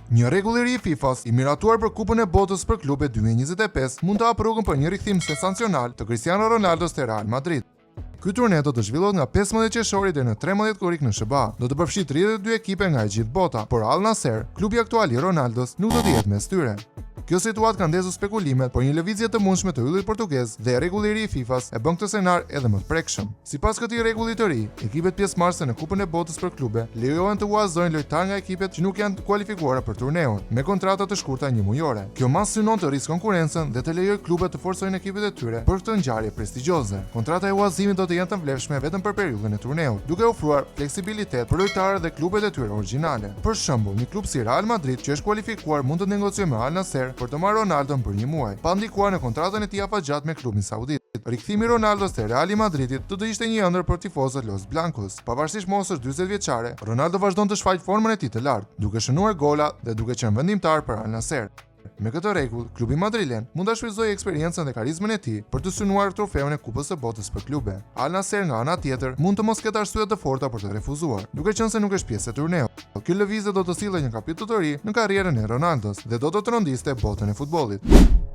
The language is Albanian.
Një rregull i ri i FIFA-s i miratuar për Kupën e Botës për klubet 2025 mund të hapë rrugën për një rikthim sensacional të Cristiano Ronaldos te Real Madrid. Ky turne do të zhvillohet nga 15 qershori deri në 13 korrik në SBA. Do të përfshijë 32 ekipe nga e gjithë bota, por Al Nassr, klubi aktual i Ronaldos, nuk do të jetë mes tyre. Kjo situatë ka ndezur spekulimet, por një lëvizje të mundshme të yllit portugez dhe rregulli i ri i FIFA-s e bën këtë scenar edhe më të prekshëm. Sipas këtij rregulli të ri, ekipet pjesëmarrëse në Kupën e Botës për klube lejohen të huazojnë lojtarë nga ekipet që nuk janë të kualifikuara për turneun, me kontrata të shkurta njëmujore. Kjo mas synon të rrisë konkurrencën dhe të lejojë klubet të forcojnë ekipet e tyre për këtë ngjarje prestigjioze. Kontrata e huazimit do të jenë të vlefshme vetëm për periudhën e turneut, duke ofruar fleksibilitet për lojtarët dhe klubet e tyre origjinale. Për shembull, një klub si Real Madrid që është kualifikuar mund të negociojë me Al Nassr për të marrë Ronaldon për një muaj, pa ndikuar në kontratën e tij afatgjatë me klubin saudit. Rikthimi i Ronaldos te Real Madridit do të ishte një ëndër për tifozët Los Blancos. Pavarësisht mosës 40 vjeçare, Ronaldo vazhdon të shfaqë formën e tij të lartë, duke shënuar gola dhe duke qenë vendimtar për Al Nassr. Me këtë rregull, klubi madrilen mund ta shfrytëzojë eksperiencën dhe karizmën e tij për të synuar trofeun e Kupës së Botës për klube. Al Nassr nga ana tjetër mund të mos ketë arsye të forta për të refuzuar, duke qenë se nuk është pjesë e turneut. Ky lëvizje do të sillë një kapitull të ri në karrierën e Ronaldos dhe do të trondiste botën e futbollit.